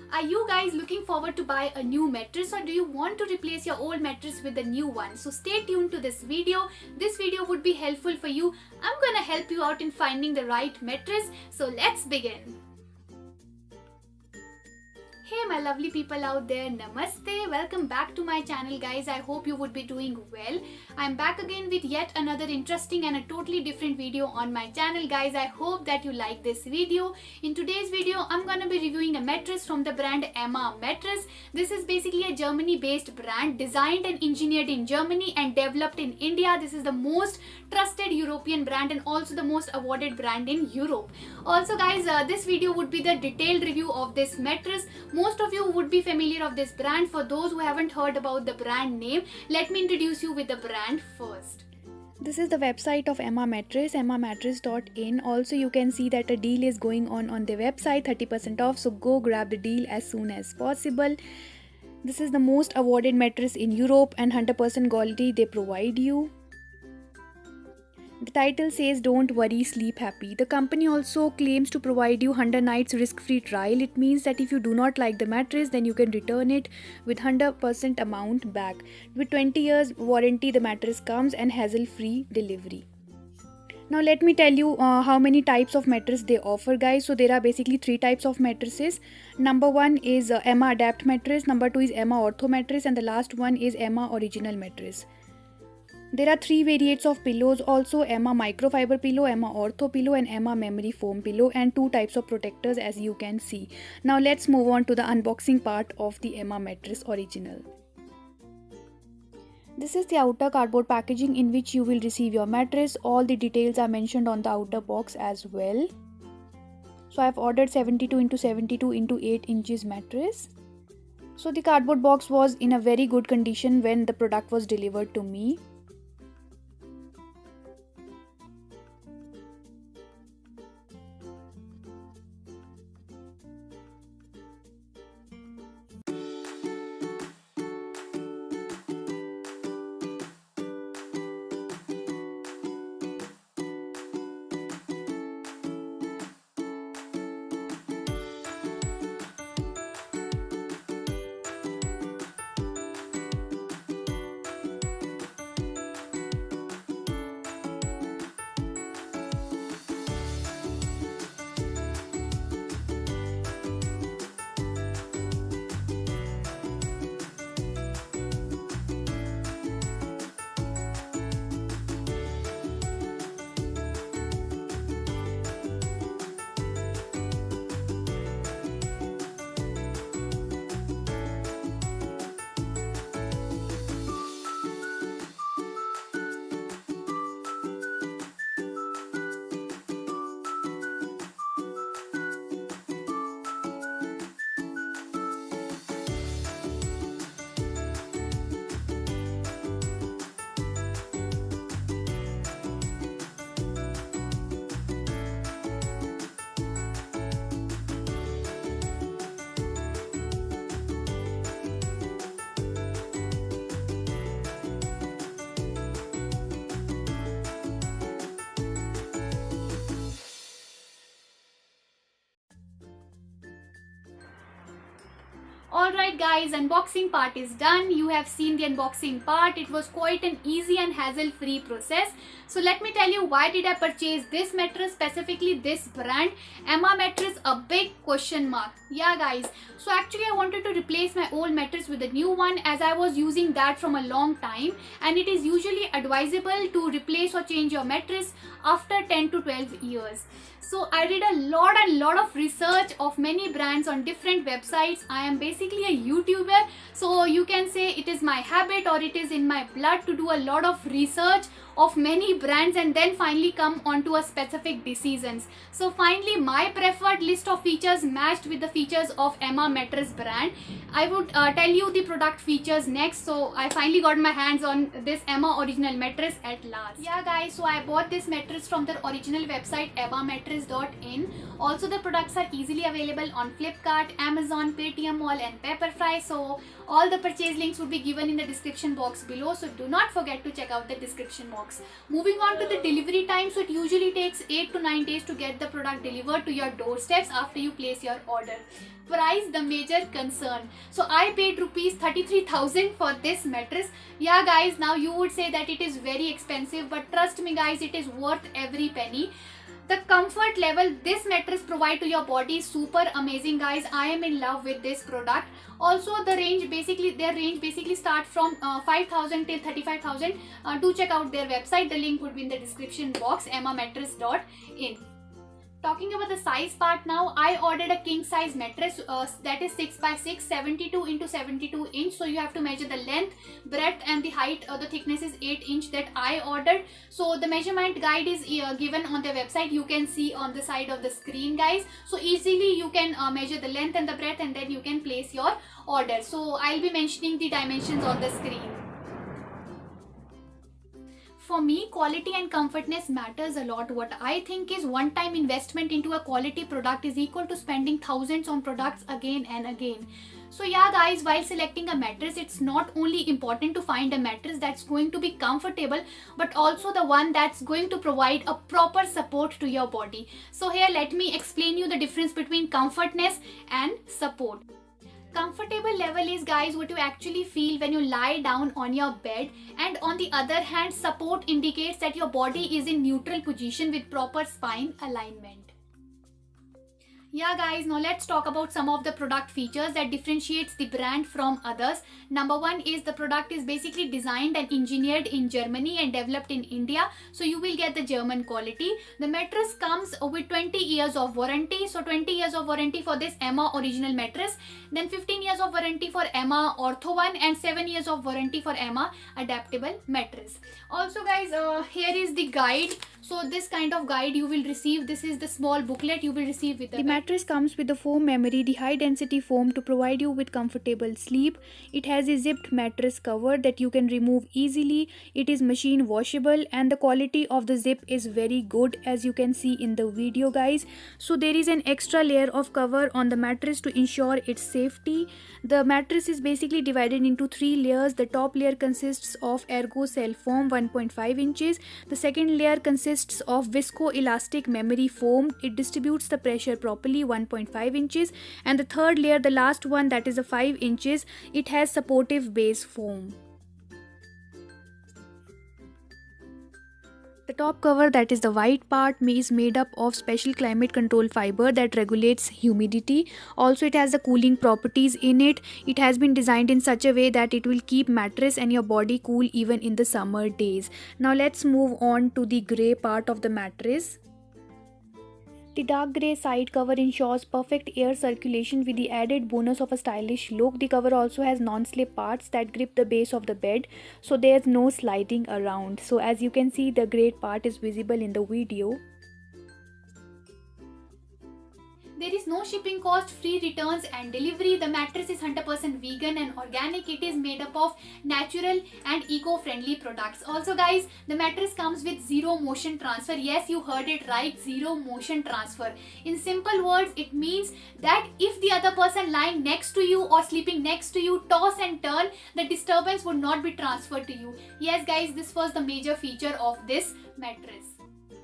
Are you guys looking forward to buy a new mattress, or do you want to replace your old mattress with a new one? So stay tuned to this video. This video would be helpful for you. I'm gonna help you out in finding the right mattress. So let's begin. Hey my lovely people out there, namaste. Welcome back to my channel guys. I hope you would be doing well. I'm back again with yet another interesting and a totally different video on my channel guys. I hope that you like this video. In today's video, I'm gonna be reviewing a mattress from the brand Emma Mattress. This is basically a Germany based brand designed and engineered in Germany and developed in India. This is the most trusted European brand and also the most awarded brand in Europe. Also guys, this video would be the detailed review of this mattress. Most of you would be familiar of this brand. For those who haven't heard about the brand name, let me introduce you with the brand first. This is the website of Emma Mattress, emmamattress.in. Also you can see that a deal is going on their website, 30% off, so go grab the deal as soon as possible. This is the most awarded mattress in Europe and 100% quality they provide you. The title says don't worry, sleep happy. The company also claims to provide you 100 nights risk-free trial. It means that if you do not like the mattress, then you can return it with 100% amount back. With 20 years warranty the mattress comes and hassle-free delivery. Now let me tell you how many types of mattress they offer guys. So there are basically 3 types of mattresses. Number 1 is Emma Adapt mattress, number 2 is Emma Ortho mattress, and the last one is Emma Original mattress. There are 3 variants of pillows also, Emma microfiber pillow, Emma ortho pillow and Emma memory foam pillow, and 2 types of protectors as you can see. Now let's move on to the unboxing part of the Emma Mattress Original. This is the outer cardboard packaging in which you will receive your mattress. All the details are mentioned on the outer box as well. So I have ordered 72 into 72 into 8 inches mattress. So the cardboard box was in a very good condition when the product was delivered to me. Alright guys, unboxing part is done. You have seen the unboxing part. It was quite an easy and hassle-free process. So let me tell you, why did I purchase this mattress, specifically this brand, Emma Mattress, a big question mark. Yeah guys, so actually I wanted to replace my old mattress with a new one as I was using that from a long time, and it is usually advisable to replace or change your mattress after 10 to 12 years. So I did a lot of research of many brands on different websites. I am basically a YouTuber, so you can say it is my habit or it is in my blood to do a lot of research of many brands and then finally come onto a specific decisions. So finally my preferred list of features matched with the features of Emma mattress brand. I would tell you the product features next. So I finally got my hands on this Emma original mattress at last. Yeah guys, so I bought this mattress from their original website emmamattress.in. Also the products are easily available on Flipkart, Amazon, Paytm Mall and Pepperfry. So all the purchase links would be given in the description box below, so do not forget to check out the description box. Moving on to the delivery time, so it usually takes 8 to 9 days to get the product delivered to your doorsteps after you place your order. Price, the major concern. So I paid rupees 33,000 for this mattress. Yeah guys, now you would say that it is very expensive, but trust me guys, it is worth every penny. The comfort level this mattress provide to your body is super amazing guys. I am in love with this product. Also the range basically start from 5,000 till 35,000. Do check out their website. The link would be in the description box, emmamattress.in. Talking about the size part now, I ordered a king size mattress that is 6x6, 72 into 72 inch. So you have to measure the length, breadth and the height. The thickness is 8 inch that I ordered. So the measurement guide is given on their website. You can see on the side of the screen guys. So easily you can measure the length and the breadth and then you can place your order. So I'll be mentioning the dimensions on the screen. For me, quality and comfortness matters a lot. What I think is one-time investment into a quality product is equal to spending thousands on products again and again. So yeah guys, while selecting a mattress, it's not only important to find a mattress that's going to be comfortable, but also the one that's going to provide a proper support to your body. So here let me explain you the difference between comfortness and support. Comfortable level is guys what you actually feel when you lie down on your bed, and on the other hand, support indicates that your body is in neutral position with proper spine alignment. Yeah guys, now let's talk about some of the product features that differentiates the brand from others. Number one is the product is basically designed and engineered in Germany and developed in India. So you will get the German quality. The mattress comes with 20 years of warranty. So 20 years of warranty for this Emma original mattress. Then 15 years of warranty for Emma Ortho one and 7 years of warranty for Emma adaptable mattress. Also guys, here is the guide. So this kind of guide you will receive. This is the small booklet you will receive with the mattress comes with the foam memory, the high density foam to provide you with comfortable sleep. It has a zipped mattress cover that you can remove easily. It is machine washable and the quality of the zip is very good, as you can see in the video guys. So there is an extra layer of cover on the mattress to ensure its safety. The mattress is basically divided into 3 layers. The top layer consists of Ergocell foam 1.5 inches. The second layer consists of viscoelastic memory foam. It distributes the pressure properly, 1.5 inches. And the third layer, the last one, that is a 5 inches, it has supportive base foam. The top cover, that is the white part, is made up of special climate control fiber that regulates humidity. Also it has the cooling properties in it. It has been designed in such a way that it will keep mattress and your body cool even in the summer days. Now let's move on to the grey part of the mattress. The dark grey side cover ensures perfect air circulation with the added bonus of a stylish look. The cover also has non-slip parts that grip the base of the bed, so there's no sliding around. So as you can see, the grey part is visible in the video. There is no shipping cost, free returns and delivery. The mattress is 100% vegan and organic. It is made up of natural and eco-friendly products. Also guys, the mattress comes with zero motion transfer. Yes, you heard it right, zero motion transfer. In simple words, it means that if the other person lying next to you or sleeping next to you toss and turn, the disturbance would not be transferred to you. Yes guys, this was the major feature of this mattress.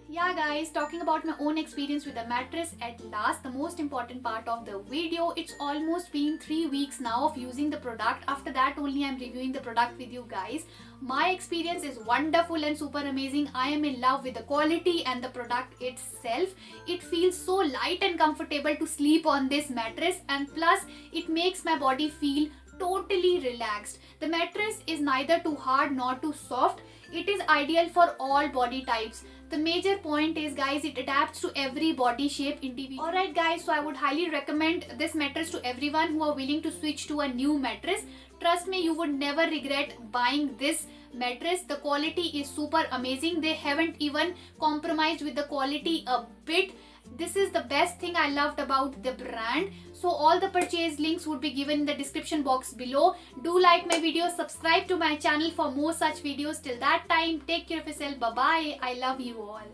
Yeah guys, talking about my own experience with the mattress at last, the most important part of the video. It's almost been 3 weeks now of using the product. After that only I'm reviewing the product with you guys. My experience is wonderful and super amazing. I am in love with the quality and the product itself. It feels so light and comfortable to sleep on this mattress, and plus it makes my body feel totally relaxed. The mattress is neither too hard nor too soft. It is ideal for all body types. The major point is guys, it adapts to every body shape individually. Alright guys, so I would highly recommend this mattress to everyone who are willing to switch to a new mattress. Trust me, you would never regret buying this mattress. The quality is super amazing. They haven't even compromised with the quality a bit. This is the best thing I loved about the brand. So all the purchase links would be given in the description box below. Do like my video, subscribe to my channel for more such videos. Till that time, take care of yourself. Bye bye. I love you all.